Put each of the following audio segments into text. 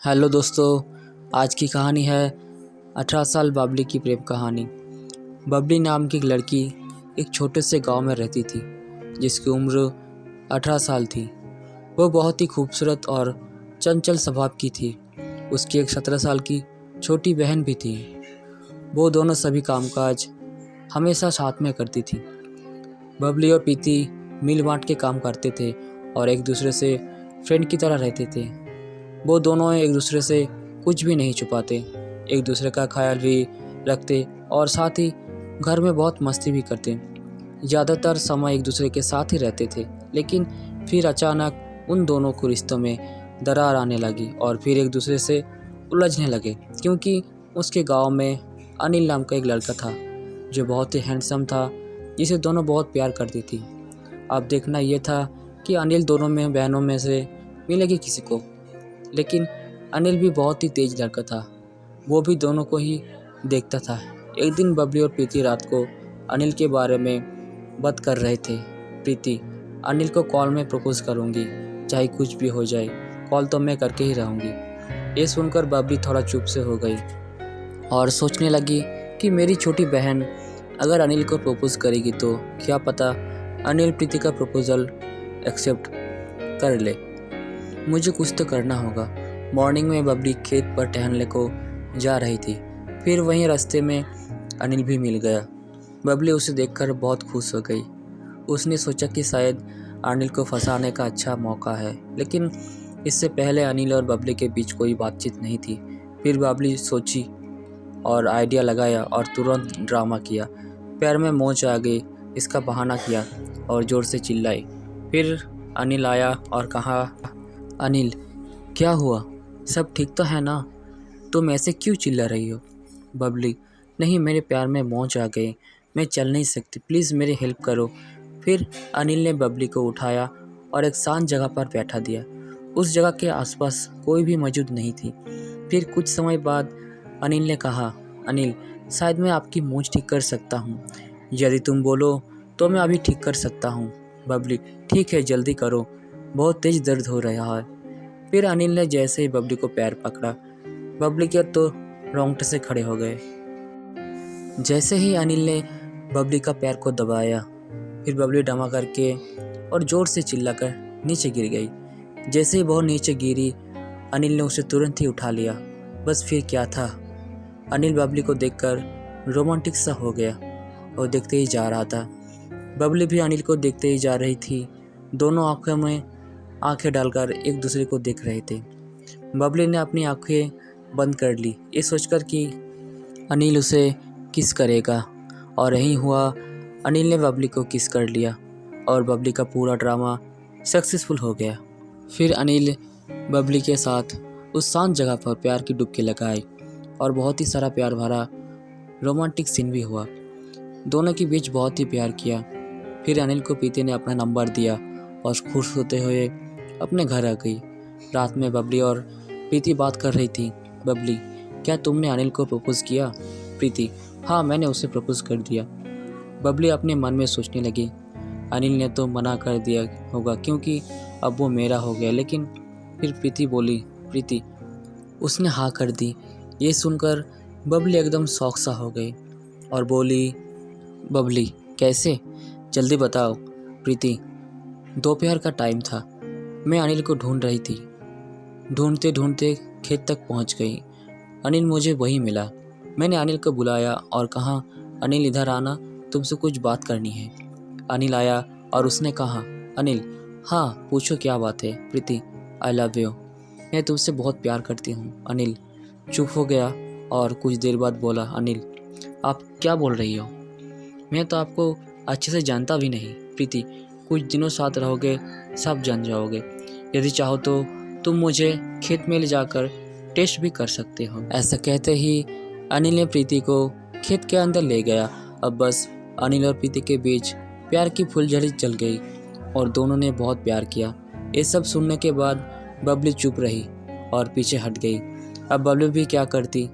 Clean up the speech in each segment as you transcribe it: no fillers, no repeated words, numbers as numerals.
Hello दोस्तों, आज की कहानी है 18 साल बबली की प्रेम कहानी। बबली नाम की एक लड़की एक छोटे से गांव में रहती थी जिसकी उम्र 18 साल थी। वो बहुत ही खूबसूरत और चंचल स्वभाव की थी। उसकी एक 17 साल की छोटी बहन भी थी। वो दोनों सभी कामकाज हमेशा साथ में करती थी। बबली और प्रीति मिल बांट के काम करते थे और एक दूसरे से फ्रेंड की तरह रहते थे। वो दोनों एक दूसरे से कुछ भी नहीं छुपाते, एक दूसरे का ख्याल भी रखते और साथ ही घर में बहुत मस्ती भी करते। ज़्यादातर समय एक दूसरे के साथ ही रहते थे, लेकिन फिर अचानक उन दोनों को रिश्तों में दरार आने लगी और फिर एक दूसरे से उलझने लगे, क्योंकि उसके गांव में अनिल नाम का एक लड़का था जो बहुत ही हैंडसम था, जिसे दोनों बहुत प्यार करती थी। अब देखना यह था कि अनिल दोनों में बहनों में से मिलेगी किसी को, लेकिन अनिल भी बहुत ही तेज लड़का था। वो भी दोनों को ही देखता था। एक दिन बबली और प्रीति रात को अनिल के बारे में बात कर रहे थे। प्रीति, अनिल को कॉल में प्रपोज करूँगी, चाहे कुछ भी हो जाए, कॉल तो मैं करके ही रहूँगी। ये सुनकर बबली थोड़ा चुप से हो गई और सोचने लगी कि मेरी छोटी बहन अगर अनिल को प्रपोज करेगी तो क्या पता अनिल प्रीति का प्रपोजल एक्सेप्ट कर ले। मुझे कुछ तो करना होगा। मॉर्निंग में बबली खेत पर टहलने को जा रही थी। फिर वहीं रास्ते में अनिल भी मिल गया। बबली उसे देखकर बहुत खुश हो गई। उसने सोचा कि शायद अनिल को फंसाने का अच्छा मौका है, लेकिन इससे पहले अनिल और बबली के बीच कोई बातचीत नहीं थी। फिर बबली सोची और आइडिया लगाया और तुरंत ड्रामा किया। पैर में मोच आ गई, इसका बहाना किया और ज़ोर से चिल्लाई। फिर अनिल आया और कहा, अनिल, क्या हुआ? सब ठीक तो है ना? तुम ऐसे क्यों चिल्ला रही हो? बबली, नहीं, मेरे पैर में मोच आ गए, मैं चल नहीं सकती, प्लीज़ मेरी हेल्प करो। फिर अनिल ने बबली को उठाया और एक शांत जगह पर बैठा दिया। उस जगह के आसपास कोई भी मौजूद नहीं थी। फिर कुछ समय बाद अनिल ने कहा, अनिल, शायद मैं आपकी मूंछ ठीक कर सकता हूँ। यदि तुम बोलो तो मैं अभी ठीक कर सकता हूँ। बबली, ठीक है, जल्दी करो, बहुत तेज दर्द हो रहा है। फिर अनिल ने जैसे ही बबली को पैर पकड़ा, बबली के तो रोंगटे से खड़े हो गए। जैसे ही अनिल ने बबली का पैर को दबाया, फिर बबली डमा करके और जोर से चिल्लाकर नीचे गिर गई। जैसे ही बहुत नीचे गिरी, अनिल ने उसे तुरंत ही उठा लिया। बस फिर क्या था, अनिल बबली को देखकर रोमांटिक सा हो गया और देखते ही जा रहा था। बबली भी अनिल को देखते ही जा रही थी। दोनों आंखों में आंखें डालकर एक दूसरे को देख रहे थे। बबली ने अपनी आंखें बंद कर ली, ये सोचकर कि अनिल उसे किस करेगा, और यही हुआ। अनिल ने बबली को किस कर लिया और बबली का पूरा ड्रामा सक्सेसफुल हो गया। फिर अनिल बबली के साथ उस शांत जगह पर प्यार की डुबकी लगाई और बहुत ही सारा प्यार भरा रोमांटिक सीन भी हुआ। दोनों के बीच बहुत ही प्यार किया। फिर अनिल को प्रीति ने अपना नंबर दिया और खुश होते हुए अपने घर आ गई। रात में बबली और प्रीति बात कर रही थी। बबली, क्या तुमने अनिल को प्रपोज किया? प्रीति, हाँ, मैंने उसे प्रपोज कर दिया। बबली अपने मन में सोचने लगी, अनिल ने तो मना कर दिया होगा क्योंकि अब वो मेरा हो गया। लेकिन फिर प्रीति बोली, प्रीति, उसने हाँ कर दी। ये सुनकर बबली एकदम शौक सा हो गई और बोली, बबली, कैसे? जल्दी बताओ। प्रीति, दोपहर का टाइम था, मैं अनिल को ढूंढ रही थी। ढूंढते ढूंढते खेत तक पहुंच गई। अनिल मुझे वहीं मिला। मैंने अनिल को बुलाया और कहा, अनिल इधर आना, तुमसे कुछ बात करनी है। अनिल आया और उसने कहा, अनिल, हाँ पूछो, क्या बात है? प्रीति, आई लव यू, मैं तुमसे बहुत प्यार करती हूँ। अनिल चुप हो गया और कुछ देर बाद बोला, अनिल, आप क्या बोल रही हो? मैं तो आपको अच्छे से जानता भी नहीं। प्रीति, कुछ दिनों साथ रहोगे, सब जान जाओगे। यदि चाहो तो तुम मुझे खेत में ले जाकर टेस्ट भी कर सकते हो। ऐसा कहते ही अनिल ने प्रीति को खेत के अंदर ले गया। अब बस अनिल और प्रीति के बीच प्यार की फुलझड़ी चल गई और दोनों ने बहुत प्यार किया। ये सब सुनने के बाद बबली चुप रही और पीछे हट गई। अब बबली भी क्या करती,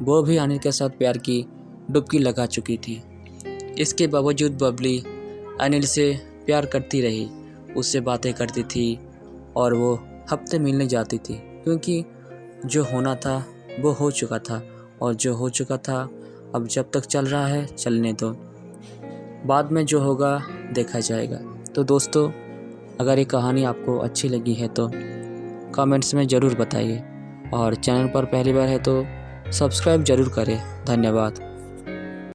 वो भी अनिल के साथ प्यार की डुबकी लगा चुकी थी। इसके बावजूद बबली अनिल से प्यार करती रही, उससे बातें करती थी और वो हफ्ते मिलने जाती थी, क्योंकि जो होना था वो हो चुका था, और जो हो चुका था अब जब तक चल रहा है चलने दो, बाद में जो होगा देखा जाएगा। तो दोस्तों, अगर ये कहानी आपको अच्छी लगी है तो कमेंट्स में ज़रूर बताइए, और चैनल पर पहली बार है तो सब्सक्राइब ज़रूर करें। धन्यवाद।